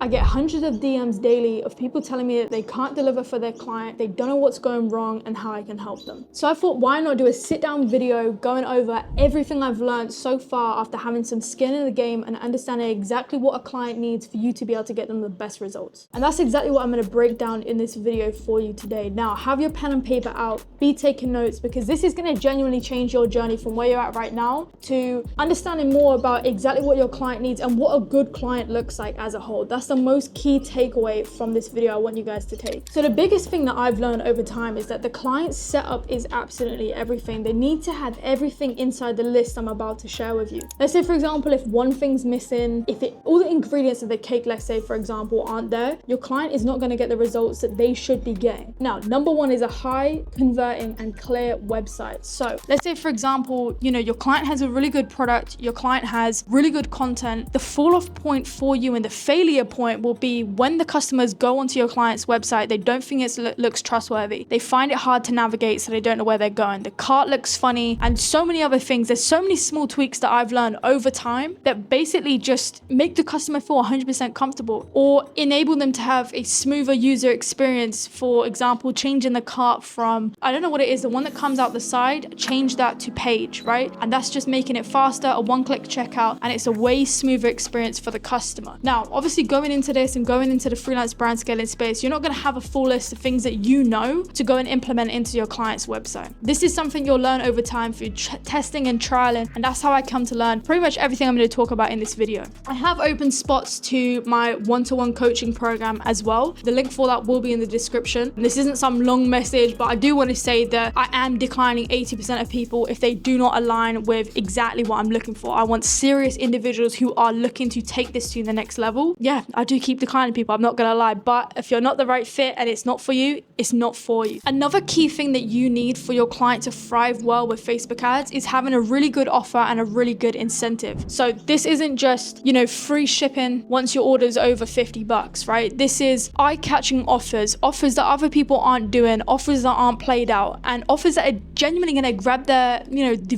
I get hundreds of DMs daily of people telling me that they can't deliver for their client, they don't know what's going wrong and how I can help them. So I thought, why not do a sit down video going over everything I've learned so far after having some skin in the game and understanding exactly what a client needs for you to be able to get them the best results. And that's exactly what I'm going to break down in this video for you today. Now, have your pen and paper out, be taking notes, because this is going to genuinely change your journey from where you're at right now to understanding more about exactly what your client needs and what a good client looks like as a whole. That's the most key takeaway from this video I want you guys to take. So the biggest thing that I've learned over time is that the client setup is absolutely everything. They need to have everything inside the list I'm about to share with you. Let's say, for example, if one thing's missing, all the ingredients of the cake, let's say, for example, aren't there, your client is not going to get the results that they should be getting. Now, number one is a high converting and clear website. So let's say, for example, your client has a really good product, your client has really good content. The fall off point for you and the failure point will be when the customers go onto your client's website, they don't think it looks trustworthy. They find it hard to navigate, so they don't know where they're going. The cart looks funny and so many other things. There's so many small tweaks that I've learned over time that basically just make the customer feel 100% comfortable or enable them to have a smoother user experience. For example, changing the cart from, I don't know what it is, the one that comes out the side, change that to page, right? And that's just making it faster, a one-click checkout, and it's a way smoother experience for the customer. Now, obviously going into this and going into the freelance brand scaling space, you're not going to have a full list of things that you know to go and implement into your client's website. This is something you'll learn over time through testing and trialing, and that's how I come to learn pretty much everything I'm going to talk about in this video. I have open spots to my one-to-one coaching program as well. The link for that will be in the description. And this isn't some long message, but I do want to say that I am declining 80% of people if they do not align with exactly what I'm looking for. I want serious individuals who are looking to take this to the next level. Yeah, I do keep declining people, I'm not gonna lie, but if you're not the right fit and it's not for you, it's not for you. Another key thing that you need for your client to thrive well with Facebook ads is having a really good offer and a really good incentive. So this isn't just, free shipping once your order's over $50, right? This is eye-catching offers that other people aren't doing, offers that aren't played out, and offers that are genuinely gonna grab the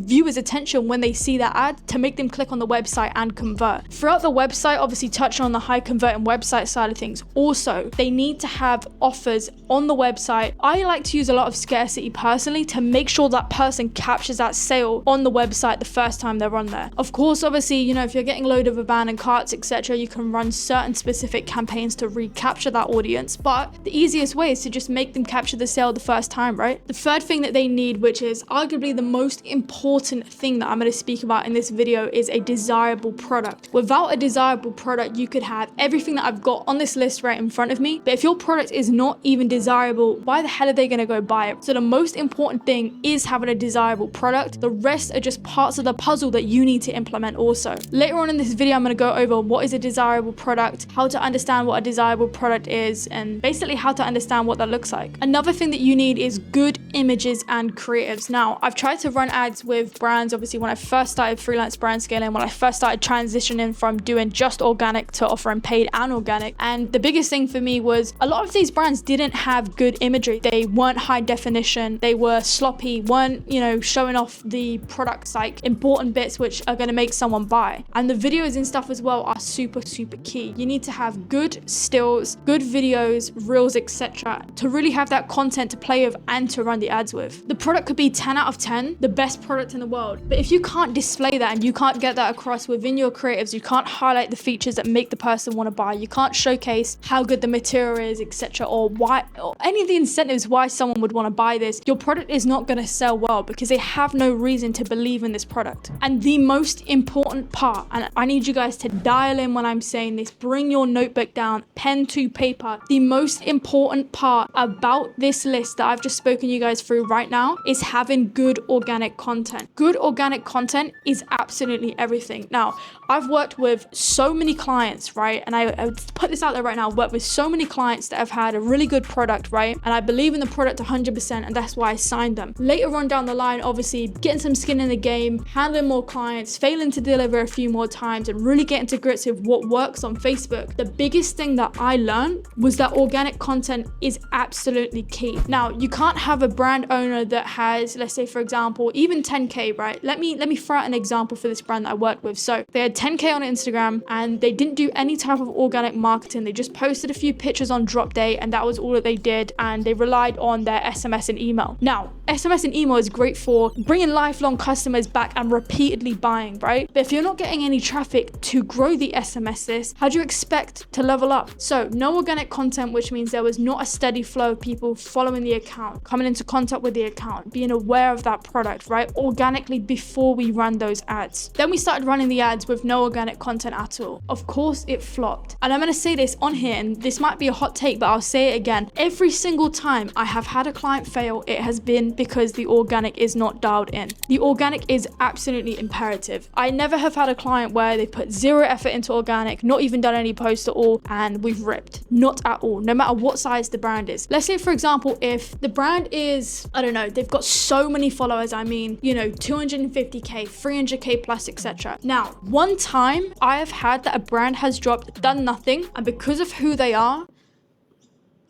viewer's attention when they see that ad to make them click on the website and convert. Throughout the website, obviously touching on the high converting website side of things, also they need to have offers on the website. I like to use a lot of scarcity personally to make sure that person captures that sale on the website the first time they're on there. Of course, obviously, if you're getting load of abandoned carts, etc., you can run certain specific campaigns to recapture that audience, but the easiest way is to just make them capture the sale the first time, right? The third thing that they need, which is arguably the most important thing that I'm going to speak about in this video, is a desirable product. Without a desirable product, you could have everything that I've got on this list right in front of me, but if your product is not even desirable, why the hell are they going to go buy it? So the most important thing is having a desirable product. The rest are just parts of the puzzle that you need to implement also. Later on in this video, I'm going to go over what is a desirable product, how to understand what a desirable product is, and basically how to understand what that looks like. Another thing that you need is good images and creatives. Now, I've tried to run ads with brands, obviously, when I first started freelance brand scaling, when I first started transitioning from doing just organic to offering paid and organic. And the biggest thing for me was a lot of these brands didn't have good imagery. They weren't high definition. They were sloppy, weren't, showing off the products, like important bits which are going to make someone buy. And the videos and stuff as well are super, super key. You need to have good stills, good videos, reels, etc., to really have that content to play with and to run the ads with. The product could be 10 out of 10, the best product in the world. But if you can't display that and you can't get that across within your creatives, you can't highlight the features that make the person want to buy, you can't showcase how good the material is, etc., or any of the incentives why someone would want to buy this, your product is not going to sell well because they have no reason to believe in this product. And the most important part, and I need you guys to dial in when I'm saying this, bring your notebook down, pen to paper. The most important part about this list that I've just spoken you guys through right now is having good organic content. Good organic content is absolutely everything. Now, I've worked with so many clients, right? And I put this out there right now, I've worked with so many clients that have had a really good product, right? And I believe in the product 100%, and that's why I signed them. Later on down the line, obviously, getting some skin in the game, handling more clients, failing to deliver a few more times, and really getting to grips with what works on Facebook. The biggest thing that I learned was that organic content is absolutely key. Now, you can't have a brand owner that has, let's say, for example, even 10K, right? Let me throw out an example for this brand that I worked with. So they had 10K on Instagram and they didn't do any type of organic marketing. They just posted a few pictures on drop day and that was all that they did, and they relied on their SMS and email. Now, SMS and email is great for bringing lifelong customers back and repeatedly buying, right? But if you're not getting any traffic to grow the SMS list, how do you expect to level up? So no organic content, which means there was not a steady flow of people following the account, coming into contact with the account, being aware of that product, right? Organically before we ran those ads. Then we started running the ads with no organic content at all. Of course it flopped. And I'm gonna say this on here, and this might be a hot take, but I'll say it again. Every single time I have had a client fail, it has been because the organic is not dialed in. The organic is absolutely imperative. I never have had a client where they put zero effort into organic, not even done any posts at all, and we've ripped. Not at all, no matter what size the brand is. Let's say, for example, if the brand is, I don't know, they've got so many followers, I mean, you know, 250K, 300K plus, etc. Now, one time I have had that a brand has dropped, done nothing, and because of who they are,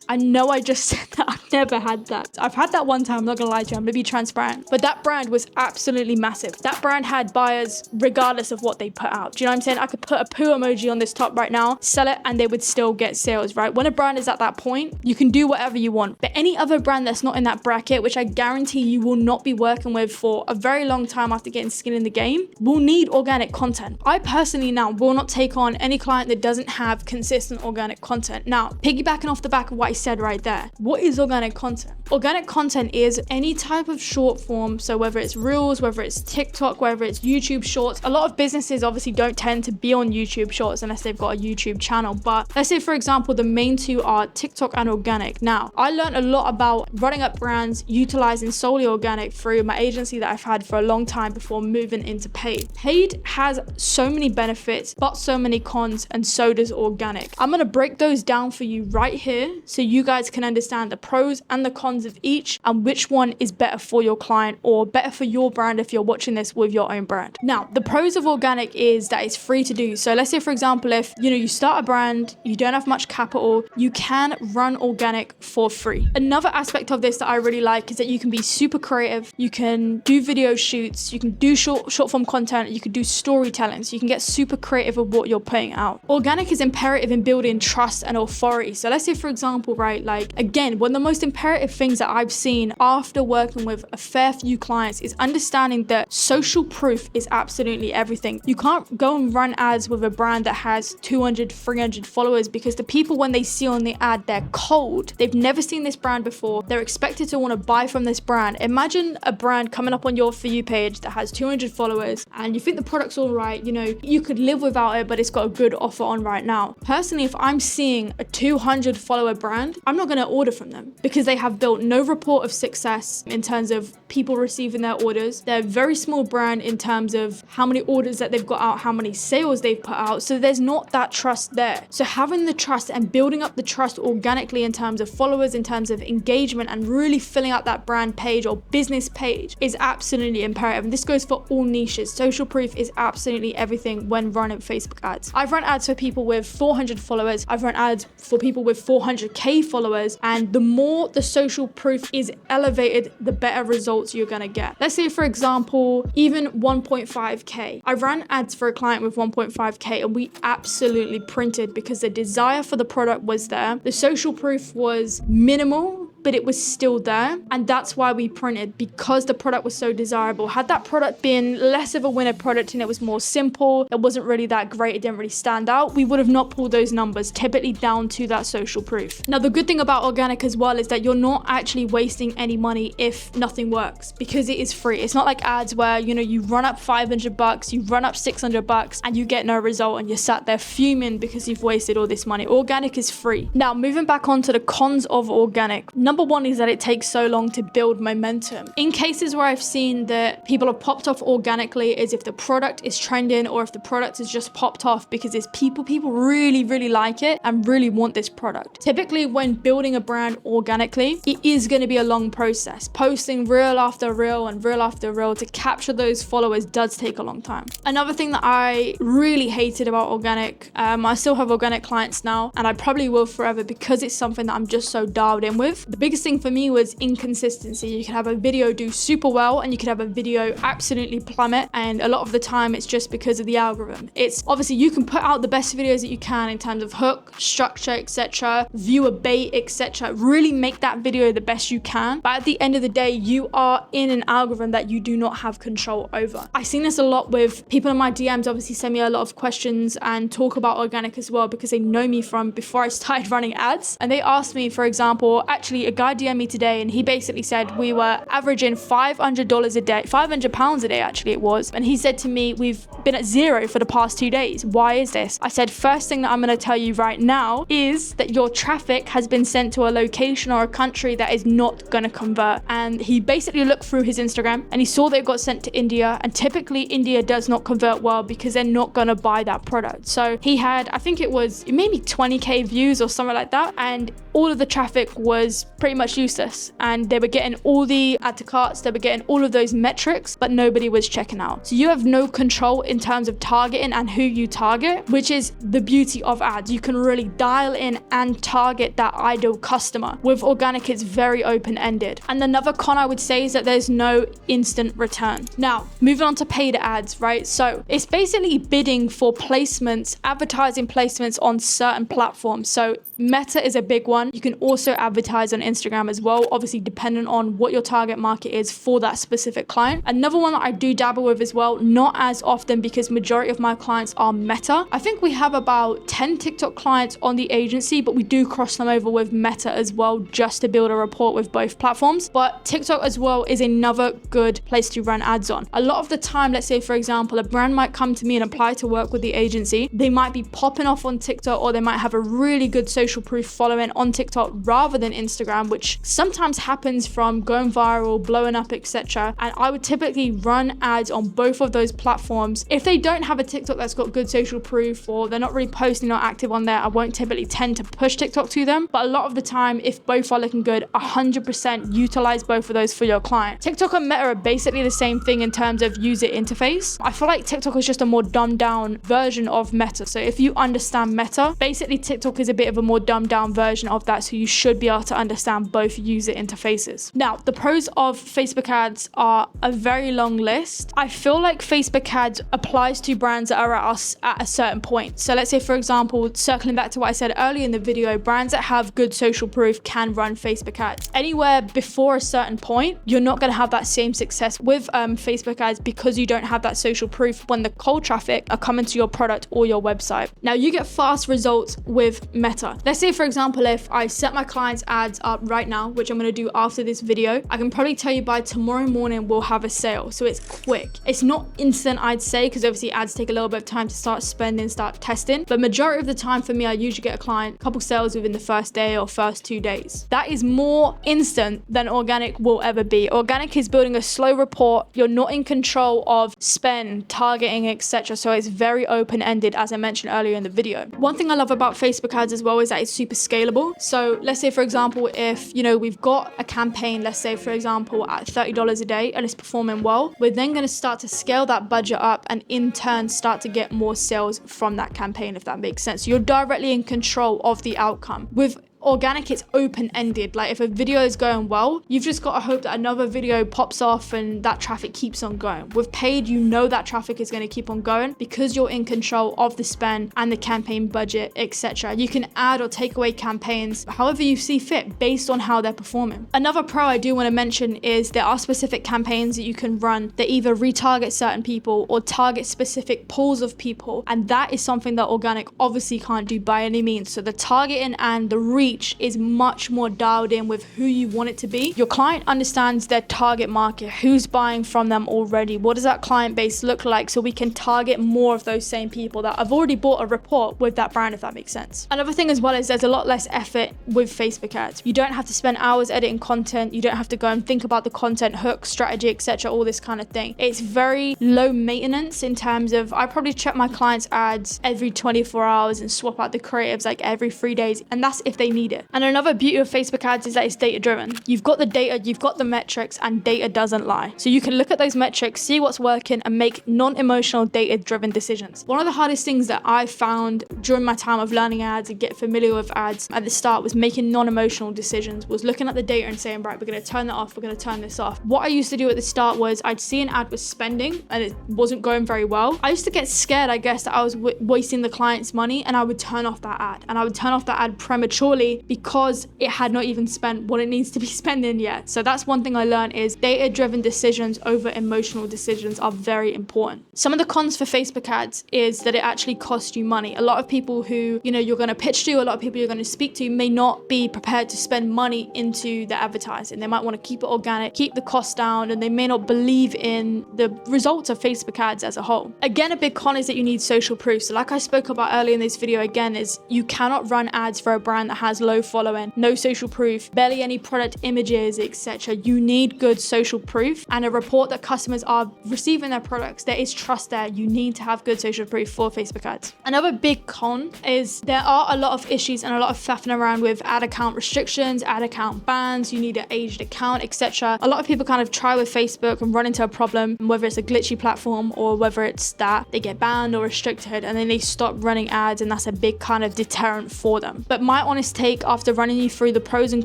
I know I just said that. I've never had that. I've had that one time, I'm not gonna lie to you, I'm gonna be transparent. But that brand was absolutely massive. That brand had buyers regardless of what they put out. Do you know what I'm saying? I could put a poo emoji on this top right now, sell it, and they would still get sales, right? When a brand is at that point, you can do whatever you want. But any other brand that's not in that bracket, which I guarantee you will not be working with for a very long time after getting skin in the game, will need organic content. I personally now will not take on any client that doesn't have consistent organic content. Now, piggybacking off the back of what I said right there, what is organic content? Organic content is any type of short form, so whether it's Reels, whether it's TikTok, whether it's YouTube Shorts. A lot of businesses obviously don't tend to be on YouTube Shorts unless they've got a YouTube channel, but let's say, for example, the main two are TikTok and organic. Now, I learned a lot about running up brands utilizing solely organic through my agency that I've had for a long time before moving into paid. Paid has so many benefits, but so many cons, and so does organic. I'm gonna break those down for you right here so you guys can understand the pros and the cons of each and which one is better for your client or better for your brand if you're watching this with your own brand. Now, the pros of organic is that it's free to do. So let's say, for example, if you start a brand, you don't have much capital, you can run organic for free. Another aspect of this that I really like is that you can be super creative, you can do video shoots, you can do short form content, you can do storytelling, so you can get super creative with what you're putting out. Organic is imperative in building trust and authority. So let's say, for example, right, like again, one of the most imperative things that I've seen after working with a fair few clients is understanding that social proof is absolutely everything. You can't go and run ads with a brand that has 200, 300 followers because the people, when they see on the ad, they're cold. They've never seen this brand before. They're expected to want to buy from this brand. Imagine a brand coming up on your For You page that has 200 followers and you think the product's all right, you could live without it, but it's got a good offer on right now. Personally, if I'm seeing a 200 follower brand, I'm not going to order from them because they have built no report of success in terms of people receiving their orders. They're a very small brand in terms of how many orders that they've got out, how many sales they've put out. So there's not that trust there. So having the trust and building up the trust organically in terms of followers, in terms of engagement, and really filling out that brand page or business page is absolutely imperative. And this goes for all niches. Social proof is absolutely everything when running Facebook ads. I've run ads for people with 400 followers. I've run ads for people with 400K followers. And the more the social proof is elevated, the better results you're gonna get. Let's say, for example, even 1.5K. I ran ads for a client with 1.5K and we absolutely printed because the desire for the product was there. The social proof was minimal, but it was still there. And that's why we printed, because the product was so desirable. Had that product been less of a winner product and it was more simple, it wasn't really that great, it didn't really stand out, we would have not pulled those numbers, typically down to that social proof. Now, the good thing about organic as well is that you're not actually wasting any money if nothing works, because it is free. It's not like ads where, you run up $500, you run up $600 and you get no result and you're sat there fuming because you've wasted all this money. Organic is free. Now, moving back on to the cons of organic. Number one is that it takes so long to build momentum. In cases where I've seen that people have popped off organically is if the product is trending or if the product has just popped off because it's people really, really like it and really want this product. Typically, when building a brand organically, it is going to be a long process. Posting reel after reel and reel after reel to capture those followers does take a long time. Another thing that I really hated about organic, I still have organic clients now and I probably will forever because it's something that I'm just so dialed in with. The biggest thing for me was inconsistency. You can have a video do super well and you can have a video absolutely plummet, and a lot of the time it's just because of the algorithm. It's obviously you can put out the best videos that you can in terms of hook, structure, etc., viewer bait, etc. Really make that video the best you can, but at the end of the day, you are in an algorithm that you do not have control over. I've seen this a lot with people in my DMs. Obviously send me a lot of questions and talk about organic as well because they know me from before I started running ads, and they asked me, for example, actually a guy DM'd me today and he basically said we were averaging $500 a day, £500 a day actually it was, and he said to me, we've been at zero for the past 2 days. Why is this? I said, first thing that I'm going to tell you right now is that your traffic has been sent to a location or a country that is not going to convert. And he basically looked through his Instagram and he saw that it got sent to India, and typically India does not convert well because they're not going to buy that product. So he had, I think it was maybe 20k views or something like that, and all of the traffic was pretty much useless, and they were getting all the add to carts, they were getting all of those metrics, but nobody was checking out. So you have no control in terms of targeting and who you target, which is the beauty of ads. You can really dial in and target that ideal customer. With organic, it's very open-ended. And another con I would say is that there's no instant return. Now, moving on to paid ads, right? So it's basically bidding for placements, advertising placements on certain platforms. So Meta is a big one. You can also advertise on Instagram as well, obviously dependent on what your target market is for that specific client. Another one that I do dabble with as well, not as often because majority of my clients are Meta. I think we have about 10 TikTok clients on the agency, but we do cross them over with Meta as well just to build a rapport with both platforms. But TikTok as well is another good place to run ads on. A lot of the time, let's say for example, a brand might come to me and apply to work with the agency. They might be popping off on TikTok, or they might have a really good social proof following on TikTok rather than Instagram, which sometimes happens from going viral, blowing up, etc. And I would typically run ads on both of those platforms. If they don't have a TikTok that's got good social proof, or they're not really posting or active on there, I won't typically tend to push TikTok to them. But a lot of the time, if both are looking good, 100% utilize both of those for your client. TikTok and Meta are basically the same thing in terms of user interface. I feel like TikTok is just a more dumbed down version of Meta. So if you understand Meta, basically TikTok is a bit of a more dumbed down version of that. So you should be able to understand both user interfaces. Now, the pros of Facebook ads are a very long list. I feel like Facebook ads applies to brands that are at a certain point. So let's say, for example, circling back to what I said earlier in the video, brands that have good social proof can run Facebook ads. Anywhere before a certain point, you're not going to have that same success with Facebook ads because you don't have that social proof when the cold traffic are coming to your product or your website. Now, you get fast results with Meta. Let's say, for example, if I set my clients' ads up right now, which I'm going to do after this video, I can probably tell you by tomorrow morning we'll have a sale. So it's quick. It's not instant, I'd say, because obviously ads take a little bit of time to start spending, start testing. But majority of the time for me, I usually get a client, couple sales within the first day or first 2 days. That is more instant than organic will ever be. Organic is building a slow rapport. You're not in control of spend, targeting, etc. So it's very open-ended, as I mentioned earlier in the video. One thing I love about Facebook ads as well is that it's super scalable. So let's say, for example, if we've got a campaign, let's say for example at $30 a day and it's performing well, we're then going to start to scale that budget up and in turn start to get more sales from that campaign, if that makes sense. You're directly in control of the outcome. With organic, it's open-ended. Like if a video is going well, you've just got to hope that another video pops off and that traffic keeps on going. With paid, that traffic is going to keep on going because you're in control of the spend and the campaign budget, etc. You can add or take away campaigns however you see fit based on how they're performing. Another pro I do want to mention is there are specific campaigns that you can run that either retarget certain people or target specific pools of people, and that is something that organic obviously can't do by any means. So the targeting and the reach is much more dialed in with who you want it to be. Your client understands their target market, who's buying from them already, what does that client base look like, so we can target more of those same people that have already bought a rapport with that brand, if that makes sense. Another thing as well is there's a lot less effort with Facebook ads. You don't have to spend hours editing content. You don't have to go and think about the content, hook, strategy, etc., all this kind of thing. It's very low maintenance in terms of I probably check my clients' ads every 24 hours and swap out the creatives like every 3 days, and that's if they need need it. And another beauty of Facebook ads is that it's data driven. You've got the data, you've got the metrics, and data doesn't lie. So you can look at those metrics, see what's working, and make non-emotional data driven decisions. One of the hardest things that I found during my time of learning ads and getting familiar with ads at the start was making non-emotional decisions, was looking at the data and saying, right, we're going to turn that off, we're going to turn this off. What I used to do at the start was I'd see an ad was spending and it wasn't going very well. I used to get scared, I guess, that I was wasting the client's money, and I would turn off that ad. And I would turn off that ad prematurely because it had not even spent what it needs to be spending yet. So that's one thing I learned, is data-driven decisions over emotional decisions are very important. Some of the cons for Facebook ads is that it actually costs you money. A lot of people who, you're going to pitch to, a lot of people you're going to speak to may not be prepared to spend money into the advertising. They might want to keep it organic, keep the cost down, and they may not believe in the results of Facebook ads as a whole. Again, a big con is that you need social proof. So like I spoke about earlier in this video, again, is you cannot run ads for a brand that has low following, no social proof, barely any product images, etc. You need good social proof and a report that customers are receiving their products. There is trust there. You need to have good social proof for Facebook ads. Another big con is there are a lot of issues and a lot of faffing around with ad account restrictions, ad account bans, you need an aged account, etc. A lot of people kind of try with Facebook and run into a problem, whether it's a glitchy platform or whether it's that they get banned or restricted and then they stop running ads, and that's a big kind of deterrent for them. But my honest take, after running you through the pros and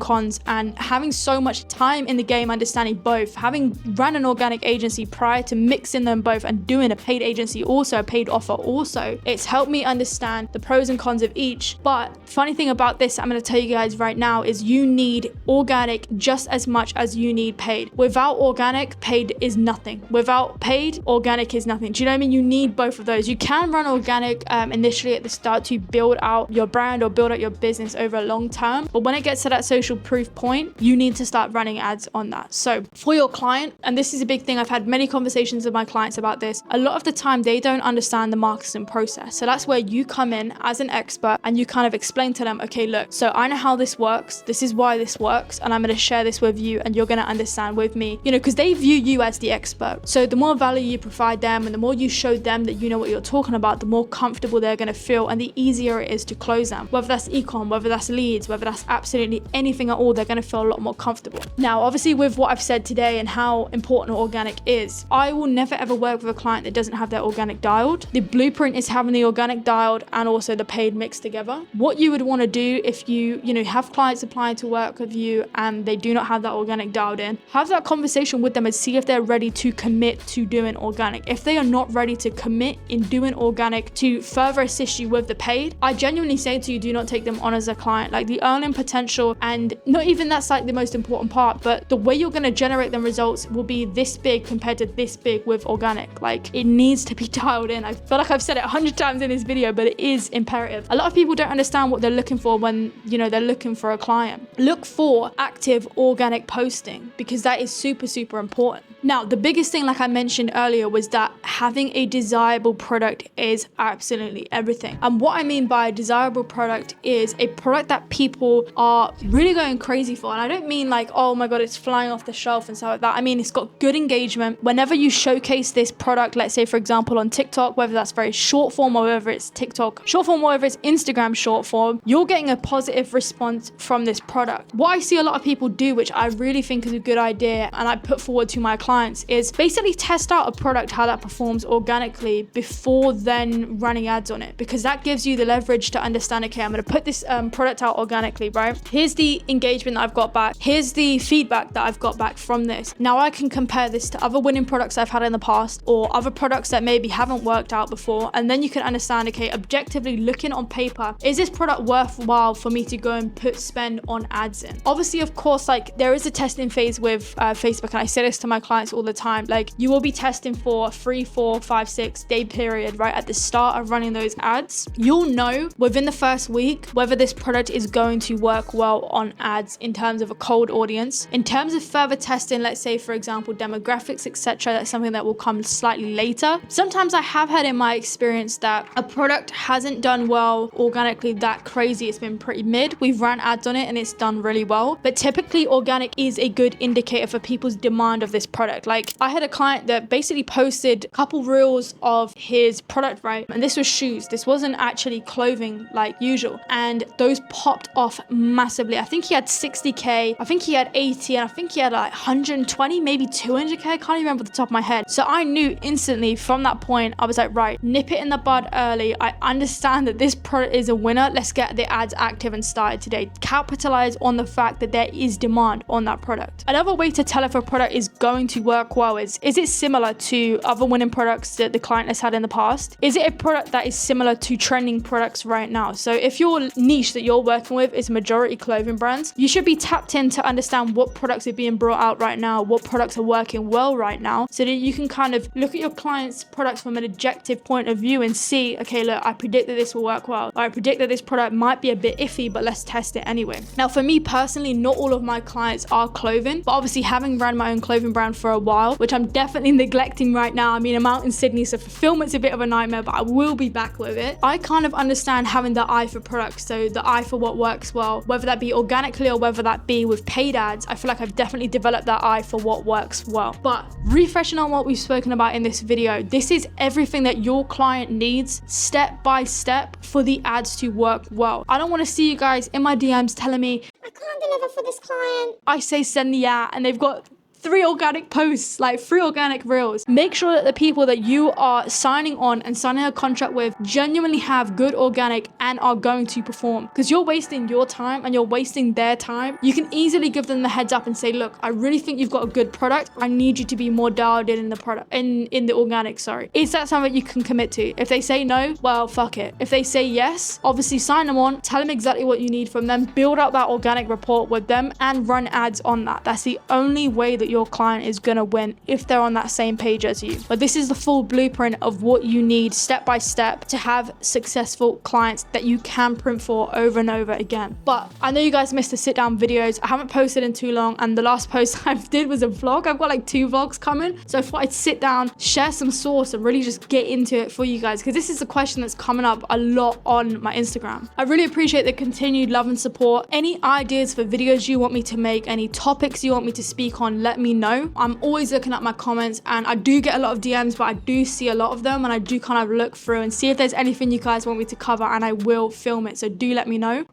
cons and having so much time in the game understanding both, having run an organic agency prior to mixing them both and doing a paid agency also, a paid offer also, it's helped me understand the pros and cons of each. But funny thing about this, I'm going to tell you guys right now, is you need organic just as much as you need paid. Without organic, paid is nothing. Without paid, organic is nothing. Do you know what I mean? You need both of those. You can run organic initially at the start to build out your brand or build out your business over a long term. But when it gets to that social proof point, you need to start running ads on that. So for your client, and this is a big thing, I've had many conversations with my clients about this, a lot of the time they don't understand the marketing process. So that's where you come in as an expert and you kind of explain to them, okay, look, so I know how this works. This is why this works. And I'm going to share this with you and you're going to understand with me, because they view you as the expert. So the more value you provide them and the more you show them that you know what you're talking about, the more comfortable they're going to feel and the easier it is to close them. Whether that's e-com, whether that's leads, whether that's absolutely anything at all, they're going to feel a lot more comfortable. Now, obviously with what I've said today and how important organic is, I will never ever work with a client that doesn't have their organic dialed. The blueprint is having the organic dialed and also the paid mixed together. What you would want to do if you have clients applying to work with you and they do not have that organic dialed in, have that conversation with them and see if they're ready to commit to doing organic. If they are not ready to commit in doing organic to further assist you with the paid, I genuinely say to you, do not take them on as a client. Like the earning potential, and not even that's like the most important part, but the way you're going to generate them results will be this big compared to this big with organic. Like it needs to be dialed in. I feel like I've said it 100 times in this video, but it is imperative. A lot of people don't understand what they're looking for when they're looking for a client. Look for active organic posting because that is super, super important. Now, the biggest thing, like I mentioned earlier, was that having a desirable product is absolutely everything. And what I mean by a desirable product is a product that people are really going crazy for. And I don't mean like, oh my God, it's flying off the shelf and stuff like that. I mean, it's got good engagement. Whenever you showcase this product, let's say, for example, on TikTok, whether that's very short form or whether it's TikTok short form or whether it's Instagram short form, you're getting a positive response from this product. What I see a lot of people do, which I really think is a good idea and I put forward to my clients, is basically test out a product, how that performs organically before then running ads on it, because that gives you the leverage to understand, okay, I'm going to put this product out organically, right? Here's the engagement that I've got back. Here's the feedback that I've got back from this. Now I can compare this to other winning products I've had in the past or other products that maybe haven't worked out before. And then you can understand, okay, objectively looking on paper, is this product worthwhile for me to go and spend on ads in? Obviously, of course, like there is a testing phase with Facebook, and I say this to my clients all the time. Like you will be testing for 3, 4, 5, 6 day period, right? At the start of running those ads, you'll know within the first week whether this product is going to work well on ads in terms of a cold audience. In terms of further testing, let's say for example demographics, etc., that's something that will come slightly later. Sometimes I have had in my experience that a product hasn't done well organically that crazy. It's been pretty mid. We've run ads on it and it's done really well, but typically organic is a good indicator for people's demand of this product. product. Like I had a client that basically posted a couple reels of his product, right? And this was shoes. This wasn't actually clothing like usual. And those popped off massively. I think he had 60K, I think he had 80, and I think he had like 120, maybe 200K. I can't even remember the top of my head. So I knew instantly from that point, I was like, right, nip it in the bud early. I understand that this product is a winner. Let's get the ads active and started today. Capitalize on the fact that there is demand on that product. Another way to tell if a product is going to work well is it similar to other winning products that the client has had in the past? Is it a product that is similar to trending products right now? So if your niche that you're working with is majority clothing brands, you should be tapped in to understand what products are being brought out right now, what products are working well right now, so that you can kind of look at your client's products from an objective point of view and see, okay, look, I predict that this will work well. I predict that this product might be a bit iffy, but let's test it anyway. Now, for me personally, not all of my clients are clothing, but obviously having run my own clothing brand for a while, which I'm definitely neglecting right now. I mean, I'm out in Sydney, so fulfillment's a bit of a nightmare, but I will be back with it. I kind of understand having the eye for products, so the eye for what works well, whether that be organically or whether that be with paid ads. I feel like I've definitely developed that eye for what works well. But refreshing on what we've spoken about in this video, this is everything that your client needs step by step for the ads to work well. I don't want to see you guys in my DMs telling me, I can't deliver for this client. I say send the ad and they've got 3 organic posts, like 3 organic reels. Make sure that the people that you are signing on and signing a contract with genuinely have good organic and are going to perform, because you're wasting your time and you're wasting their time. You can easily give them the heads up and say, look, I really think you've got a good product. I need you to be more dialed in the product, in the organic, sorry. Is that something you can commit to? If they say no, well, fuck it. If they say yes, obviously sign them on, tell them exactly what you need from them, build up that organic rapport with them and run ads on that. That's the only way that your client is gonna win, if they're on that same page as you. But this is the full blueprint of what you need step by step to have successful clients that you can print for over and over again. But I know you guys missed the sit down videos. I haven't posted in too long, and the last post I did was a vlog. I've got like 2 vlogs coming, so I thought I'd sit down, share some source and really just get into it for you guys, because this is a question that's coming up a lot on my Instagram. I really appreciate the continued love and support. Any ideas for videos you want me to make, any topics you want me to speak on, let me know. I'm always looking at my comments, and I do get a lot of DMs, but I do see a lot of them, and I do kind of look through and see if there's anything you guys want me to cover, and I will film it, so do let me know.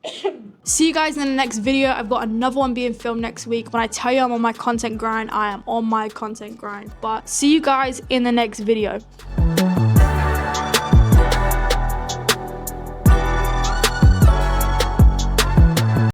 See you guys in the next video. I've got another one being filmed next week. When I tell you I'm on my content grind, I am on my content grind. But see you guys in the next video.